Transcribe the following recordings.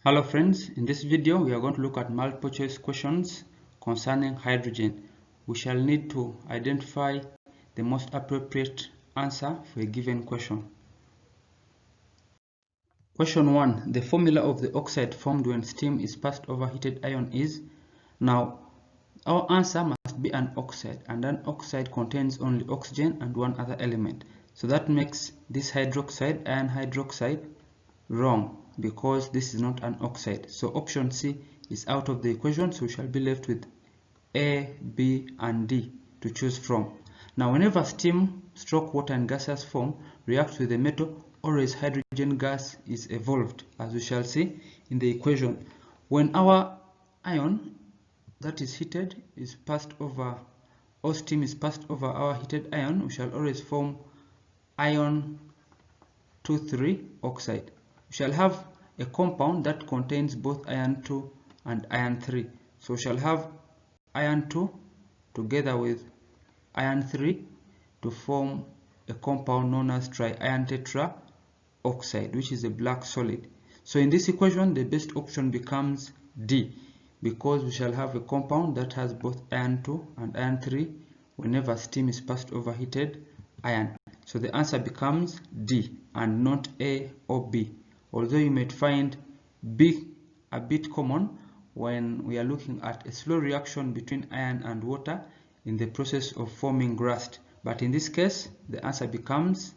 Hello friends, in this video we are going to look at multiple choice questions concerning hydrogen. We shall need to identify the most appropriate answer for a given question. Question 1. The formula of the oxide formed when steam is passed over heated iron is. Now, our answer must be an oxide, and an oxide contains only oxygen and one other element. So that makes this hydroxide, iron hydroxide, wrong, because this is not an oxide. So option C is out of the equation, so we shall be left with A, B and D to choose from. Now whenever steam stroke water and gaseous form reacts with a metal, always hydrogen gas is evolved, as we shall see in the equation. When our ion that is heated is passed over, or steam is passed over our heated ion, we shall always form iron 2,3 oxide. We shall have a compound that contains both iron 2 and iron 3. So we shall have iron 2 together with iron 3 to form a compound known as tri-iron tetraoxide, which is a black solid. So in this equation, the best option becomes D, because we shall have a compound that has both iron 2 and iron 3 whenever steam is passed over heated iron. So the answer becomes D and not A or B. Although you might find B a bit common when we are looking at a slow reaction between iron and water in the process of forming rust. But in this case, the answer becomes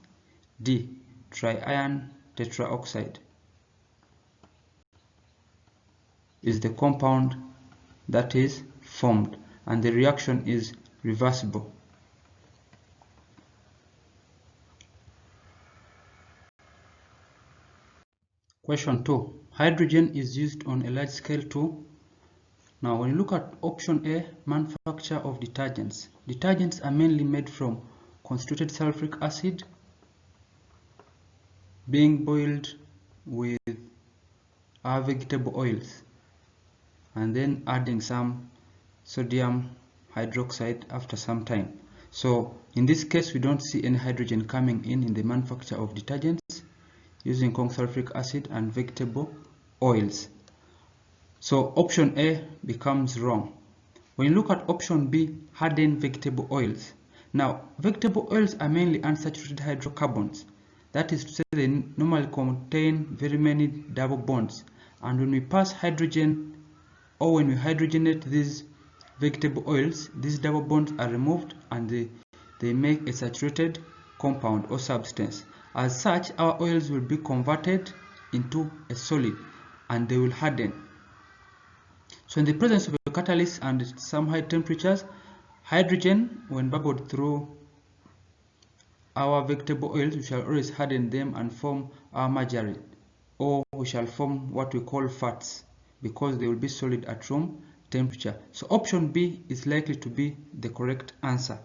D, tri-iron tetraoxide is the compound that is formed, and the reaction is reversible. Question 2. Hydrogen is used on a large scale too. Now when you look at option A, manufacture of detergents. Detergents are mainly made from concentrated sulfuric acid being boiled with our vegetable oils and then adding some sodium hydroxide after some time. So in this case, we don't see any hydrogen coming in the manufacture of detergents using sulfuric acid and vegetable oils. So option A becomes wrong. When you look at option B, hardened vegetable oils. Now, vegetable oils are mainly unsaturated hydrocarbons. That is to say, they normally contain very many double bonds. And when we pass hydrogen, or when we hydrogenate these vegetable oils, these double bonds are removed and they make a saturated compound or substance. As such, our oils will be converted into a solid and they will harden. So in the presence of a catalyst and some high temperatures, hydrogen, when bubbled through our vegetable oils, we shall always harden them and form our margarine, or we shall form what we call fats, because they will be solid at room temperature. So option B is likely to be the correct answer.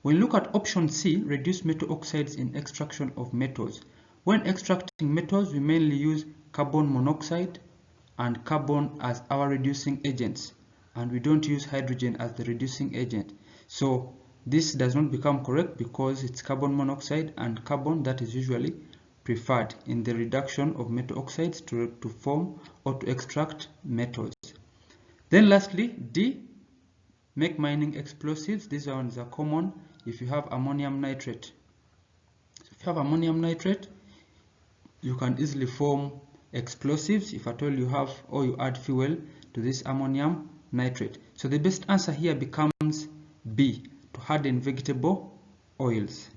When you look at option C, reduce metal oxides in extraction of metals. When extracting metals, we mainly use carbon monoxide and carbon as our reducing agents, and we don't use hydrogen as the reducing agent. So this does not become correct because it's carbon monoxide and carbon that is usually preferred in the reduction of metal oxides to form or to extract metals. Then lastly, D, make mining explosives. These ones are common if you have ammonium nitrate. So if you have ammonium nitrate, you can easily form explosives if at all you have, or you add fuel to this ammonium nitrate. So the best answer here becomes B, to harden vegetable oils.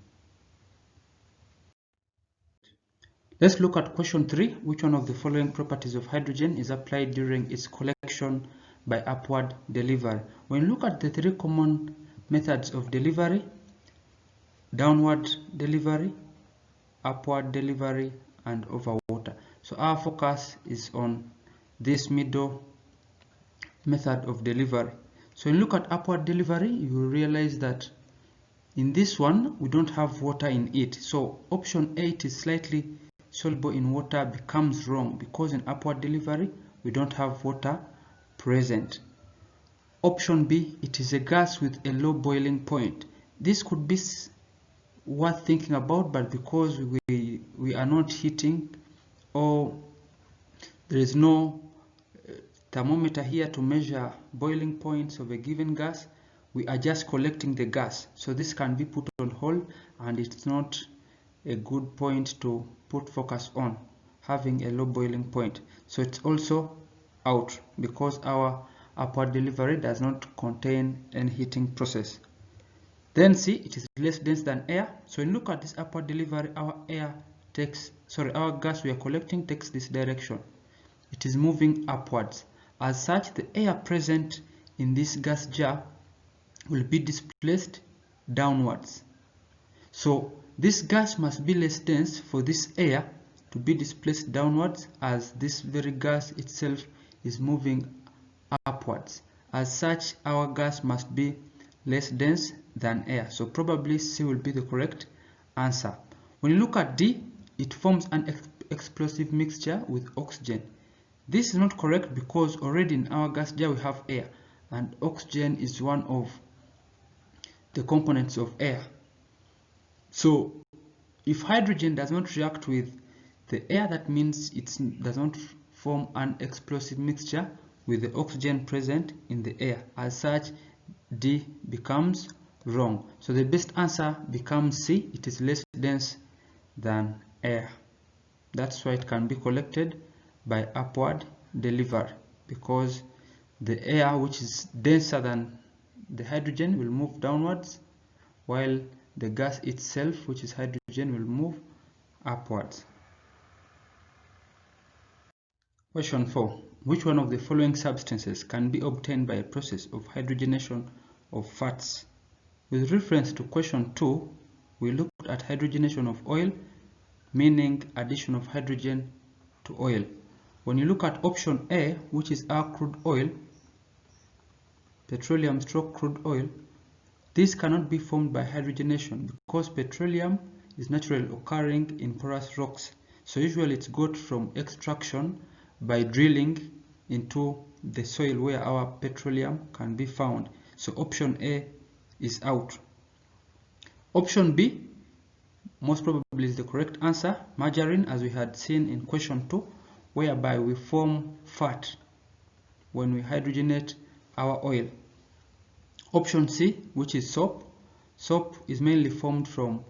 Let's look at question 3. Which one of the following properties of hydrogen is applied during its collection by upward delivery? When you look at the three common methods of delivery, downward delivery, upward delivery, and over water. So our focus is on this middle method of delivery. So when you look at upward delivery, you will realize that in this one, we don't have water in it. So option 8 is slightly soluble in water becomes wrong, because in upward delivery, we don't have water present. Option B, it is a gas with a low boiling point. This could be worth thinking about, but because we are not heating, or there is no thermometer here to measure boiling points of a given gas. We are just collecting the gas, so this can be put on hold, and it's not a good point to put focus on, having a low boiling point. So it's also out because our upward delivery does not contain any heating process. Then see, it is less dense than air. So when you look at this upward delivery, our gas we are collecting takes this direction. It is moving upwards. As such, the air present in this gas jar will be displaced downwards. So this gas must be less dense for this air to be displaced downwards, as this very gas itself is moving upwards. As such, our gas must be less dense than air. So probably C will be the correct answer. When you look at D, it forms an explosive mixture with oxygen. This is not correct because already in our gas jar we have air, and oxygen is one of the components of air. So if hydrogen does not react with the air, that means it does not form an explosive mixture with the oxygen present in the air. As such, D becomes wrong. So the best answer becomes C. It is less dense than air. That's why it can be collected by upward delivery, because the air, which is denser than the hydrogen, will move downwards, while the gas itself, which is hydrogen, will move upwards. Question 4. Which one of the following substances can be obtained by a process of hydrogenation of fats? With reference to question 2, we looked at hydrogenation of oil, meaning addition of hydrogen to oil. When you look at option A, which is our crude oil, petroleum / crude oil, this cannot be formed by hydrogenation because petroleum is naturally occurring in porous rocks. So usually it's got from extraction by drilling into the soil where our petroleum can be found. So option A is out. Option B most probably is the correct answer, margarine, as we had seen in question 2, whereby we form fat when we hydrogenate our oil. Option C, which is soap. Soap is mainly formed from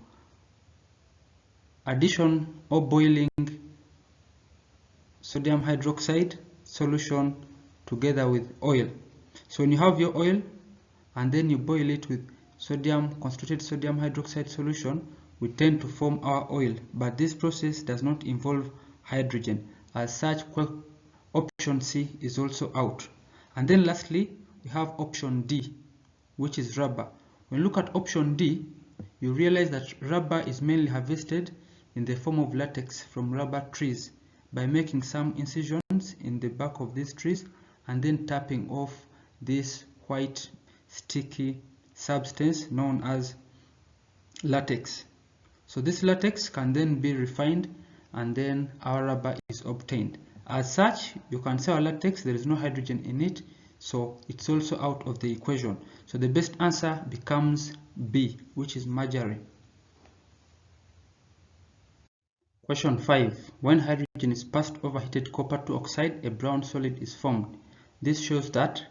addition or boiling sodium hydroxide solution together with oil. So when you have your oil and then you boil it with concentrated sodium hydroxide solution, we tend to form our oil, but this process does not involve hydrogen. As such, option C is also out. And then lastly, we have option D, which is rubber. When you look at option D, you realize that rubber is mainly harvested in the form of latex from rubber trees by making some incisions in the back of these trees and then tapping off this white sticky substance known as latex. So this latex can then be refined and then our rubber is obtained. As such, you can see our latex, there is no hydrogen in it, so it's also out of the equation. So the best answer becomes B, which is margarine. Question 5. When hydrogen is passed over heated copper to oxide, a brown solid is formed. This shows that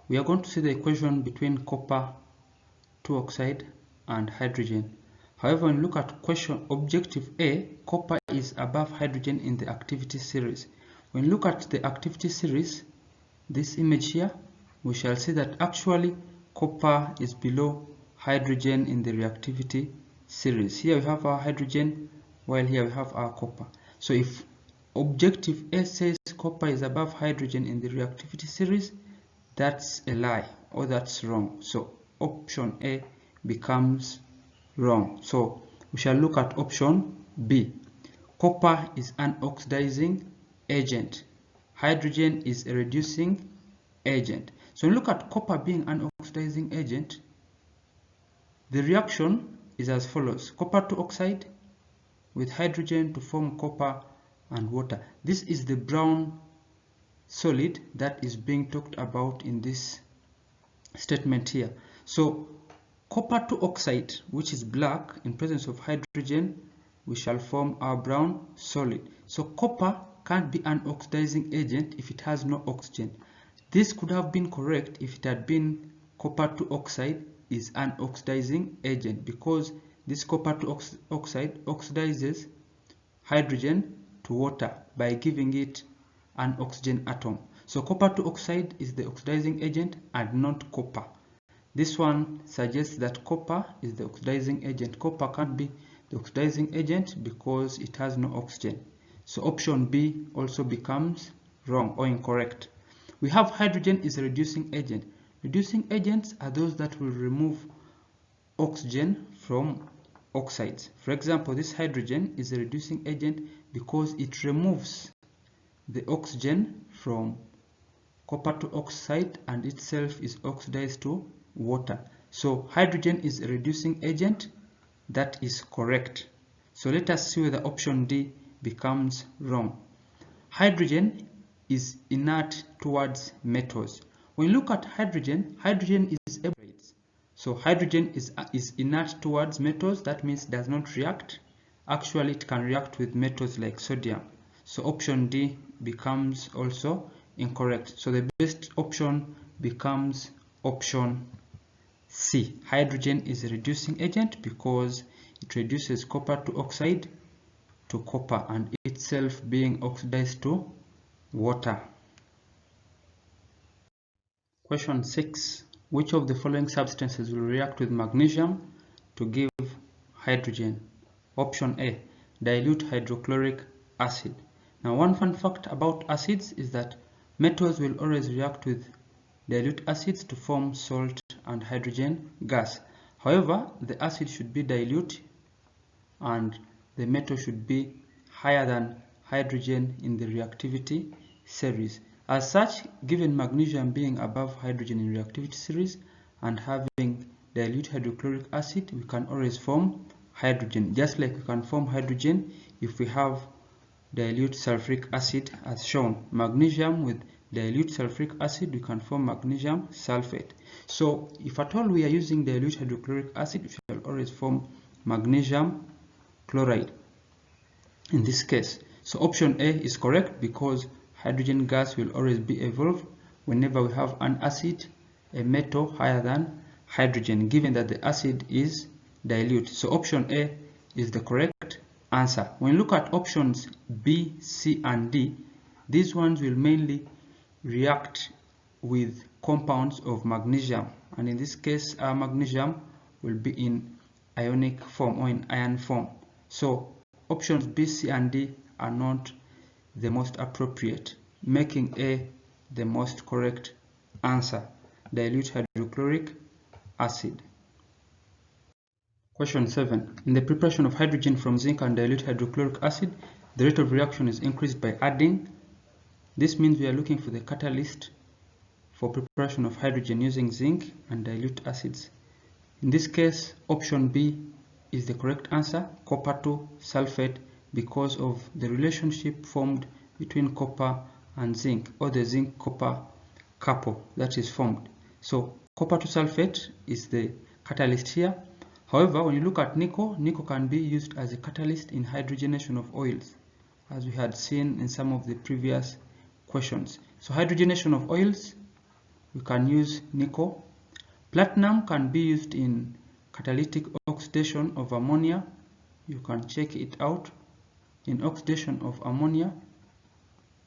we are going to see the equation between copper to oxide and hydrogen. However, when you look at question objective A, copper is above hydrogen in the activity series. When you look at the activity series, this image here, we shall see that actually copper is below hydrogen in the reactivity series. Here we have our hydrogen, while here we have our copper. So if objective A says copper is above hydrogen in the reactivity series, that's a lie, or that's wrong. So option A becomes wrong. So we shall look at option B. Copper is an oxidizing agent. Hydrogen is a reducing agent. So look at copper being an oxidizing agent. The reaction is as follows: copper to oxide with hydrogen to form copper and water. This is the brown solid that is being talked about in this statement here. So copper to oxide, which is black, in presence of hydrogen, we shall form our brown solid. So copper can't be an oxidizing agent if it has no oxygen. This could have been correct if it had been copper 2 oxide is an oxidizing agent, because this copper 2 oxide oxidizes hydrogen to water by giving it an oxygen atom. So copper 2 oxide is the oxidizing agent and not copper. This one suggests that copper is the oxidizing agent. Copper can't be the oxidizing agent because it has no oxygen. So option B also becomes wrong or incorrect. We have hydrogen is a reducing agent. Reducing agents are those that will remove oxygen from oxides. For example, this hydrogen is a reducing agent because it removes the oxygen from copper 2 oxide and itself is oxidized to water. So hydrogen is a reducing agent. That is correct. So let us see whether option D becomes wrong. Hydrogen is inert towards metals. When you look at hydrogen, hydrogen is evaporates. So hydrogen is inert towards metals. That means it does not react. Actually, it can react with metals like sodium. So option D becomes also incorrect. So the best option becomes option C. Hydrogen is a reducing agent because it reduces copper 2 oxide to copper and itself being oxidized to water. Question 6. Which of the following substances will react with magnesium to give hydrogen? Option A, dilute hydrochloric acid. Now, one fun fact about acids is that metals will always react with dilute acids to form salt and hydrogen gas. However, the acid should be dilute and the metal should be higher than hydrogen in the reactivity series. As such, given magnesium being above hydrogen in reactivity series and having dilute hydrochloric acid, we can always form hydrogen, just like we can form hydrogen if we have dilute sulfuric acid as shown. Magnesium with dilute sulfuric acid, we can form magnesium sulfate. So if at all we are using dilute hydrochloric acid, we shall always form magnesium chloride in this case. So option A is correct because hydrogen gas will always be evolved whenever we have an acid, a metal higher than hydrogen, given that the acid is dilute. So option A is the correct answer. When you look at options B, C, and D, these ones will mainly react with compounds of magnesium, and in this case our magnesium will be in ionic form or in ion form. So options B, C, and D are not the most appropriate, making A the most correct answer, dilute hydrochloric acid. Question 7. In the preparation of hydrogen from zinc and dilute hydrochloric acid, the rate of reaction is increased by adding. This means we are looking for the catalyst for preparation of hydrogen using zinc and dilute acids. In this case, option B is the correct answer, copper 2 sulfate, because of the relationship formed between copper and zinc, or the zinc copper couple that is formed. So copper 2 sulfate is the catalyst here. However, when you look at nickel, nickel can be used as a catalyst in hydrogenation of oils, as we had seen in some of the previous questions. So hydrogenation of oils, we can use nickel. Platinum can be used in catalytic oxidation of ammonia. You can check it out in oxidation of ammonia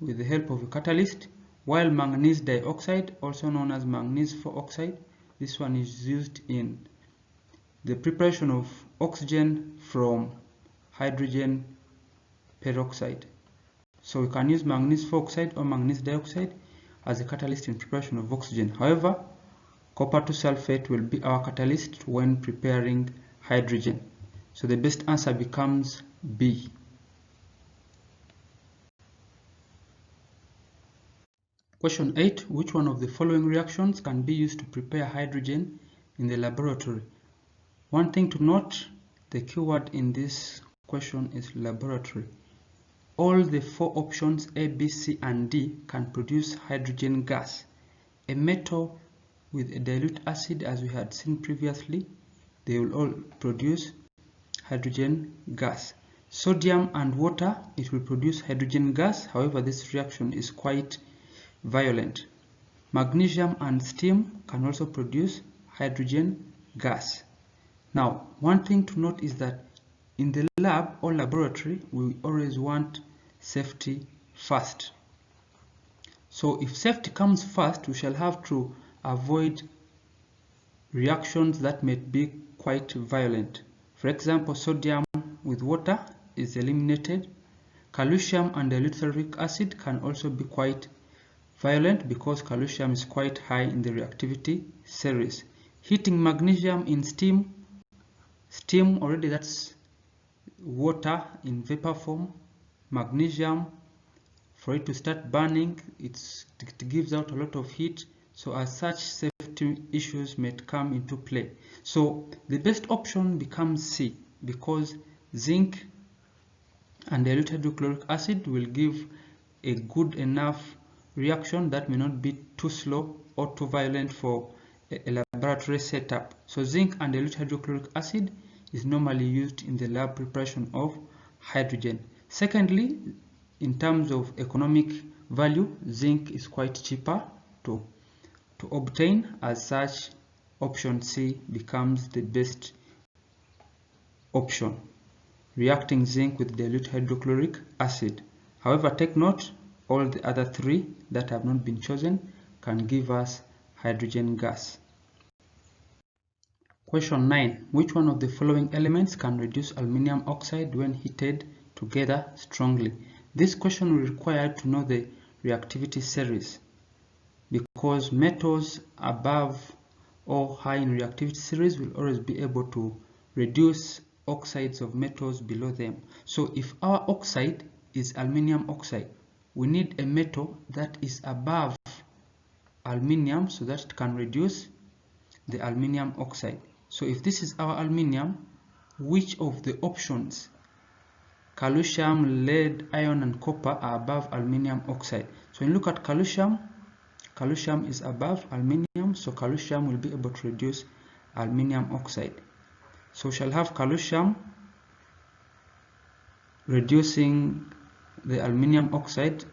with the help of a catalyst, while manganese dioxide, also known as manganese 4 oxide, this one is used in the preparation of oxygen from hydrogen peroxide. So we can use manganese 4 oxide or manganese dioxide as a catalyst in preparation of oxygen. However, copper 2 sulfate will be our catalyst when preparing hydrogen. So the best answer becomes B. Question 8. Which one of the following reactions can be used to prepare hydrogen in the laboratory? One thing to note, the keyword in this question is laboratory. All the 4 options A, B, C, and D can produce hydrogen gas. A metal with a dilute acid, as we had seen previously, they will all produce hydrogen gas. Sodium and water, it will produce hydrogen gas. However, this reaction is quite violent. Magnesium and steam can also produce hydrogen gas. Now, one thing to note is that in the lab or laboratory, we always want safety first. So if safety comes first, we shall have to avoid reactions that may be quite violent. For example, sodium with water is eliminated. Calcium and hydrochloric acid can also be quite violent because calcium is quite high in the reactivity series. Heating magnesium in steam already, that's water in vapor form. Magnesium, for it to start burning, it gives out a lot of heat. So as such, safety issues may come into play. So the best option becomes C, because zinc and dilute hydrochloric acid will give a good enough reaction that may not be too slow or too violent for a laboratory setup. So zinc and dilute hydrochloric acid is normally used in the lab preparation of hydrogen. Secondly, in terms of economic value, zinc is quite cheaper to obtain. As such, option C becomes the best option, reacting zinc with dilute hydrochloric acid. However, take note, all the other three that have not been chosen can give us hydrogen gas. Question 9. Which one of the following elements can reduce aluminium oxide when heated together strongly? This question will require to know the reactivity series, because metals above or high in reactivity series will always be able to reduce oxides of metals below them. So if our oxide is aluminium oxide, we need a metal that is above aluminium so that it can reduce the aluminium oxide. So if this is our aluminium, which of the options, calcium, lead, iron, and copper, are above aluminium oxide? So when you look at calcium is above aluminium, so calcium will be able to reduce aluminium oxide. So we shall have calcium reducing the aluminium oxide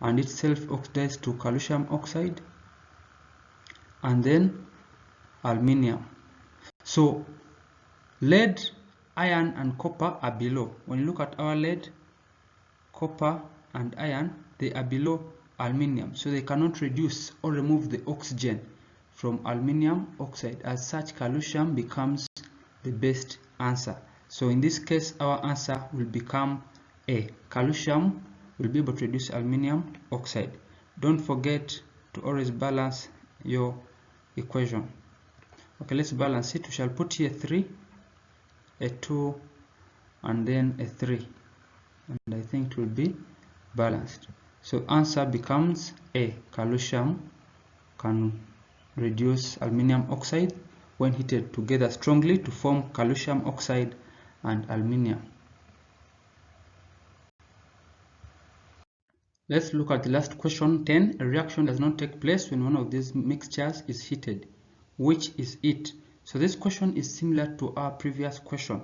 and itself oxidized to calcium oxide, and then aluminium. So lead, iron, and copper are below. When you look at our lead, copper, and iron, they are below aluminium, so they cannot reduce or remove the oxygen from aluminium oxide. As such, calcium becomes the best answer. So in this case, our answer will become A. Calcium will be able to reduce aluminium oxide. Don't forget to always balance your equation. Okay, let's balance it. We shall put here 3, a 2, and then a 3, and I think it will be balanced. So answer becomes A. Calcium can reduce aluminium oxide when heated together strongly to form calcium oxide and aluminium. Let's look at the last question, 10. A reaction does not take place when one of these mixtures is heated. Which is it? So this question is similar to our previous question,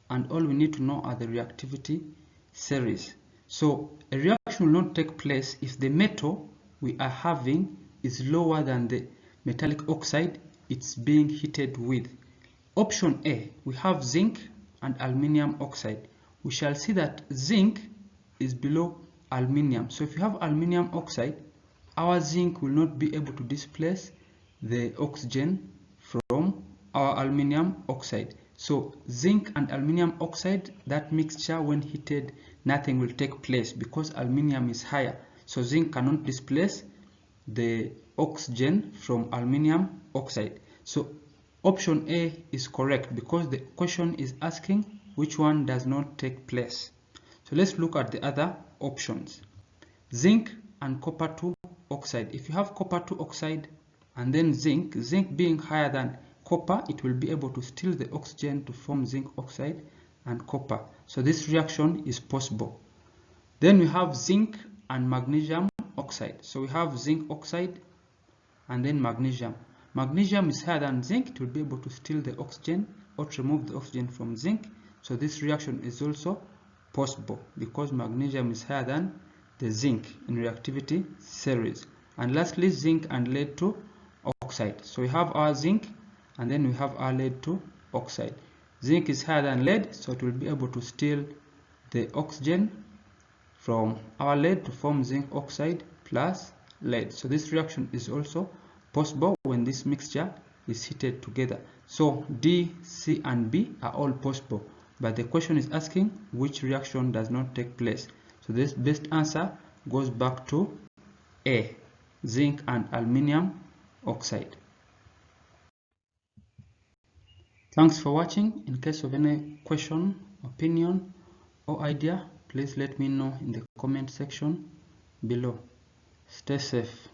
and all we need to know are the reactivity series. So a reaction will not take place if the metal we are having is lower than the metallic oxide it's being heated with. Option A, we have zinc and aluminium oxide. We shall see that zinc is below aluminium. So if you have aluminium oxide, our zinc will not be able to displace the oxygen from our aluminium oxide. So zinc and aluminium oxide, that mixture, when heated, nothing will take place because aluminium is higher. So zinc cannot displace the oxygen from aluminium oxide. So option A is correct because the question is asking which one does not take place. So let's look at the other options. Zinc and copper 2 oxide. If you have copper 2 oxide and then zinc being higher than copper, it will be able to steal the oxygen to form zinc oxide and copper. So this reaction is possible. Then we have zinc and magnesium oxide. So we have zinc oxide and then magnesium. Magnesium is higher than zinc. It will be able to steal the oxygen or to remove the oxygen from zinc. So this reaction is also possible because magnesium is higher than the zinc in reactivity series. And lastly, zinc and lead to oxide. So we have our zinc and then we have our lead to oxide. Zinc is higher than lead, so it will be able to steal the oxygen from our lead to form zinc oxide plus lead. So this reaction is also possible when this mixture is heated together. So D, C and B are all possible, but the question is asking which reaction does not take place. So this best answer goes back to A, zinc and aluminium oxide. Thanks for watching. In case of any question, opinion or idea, please let me know in the comment section below. Stay safe.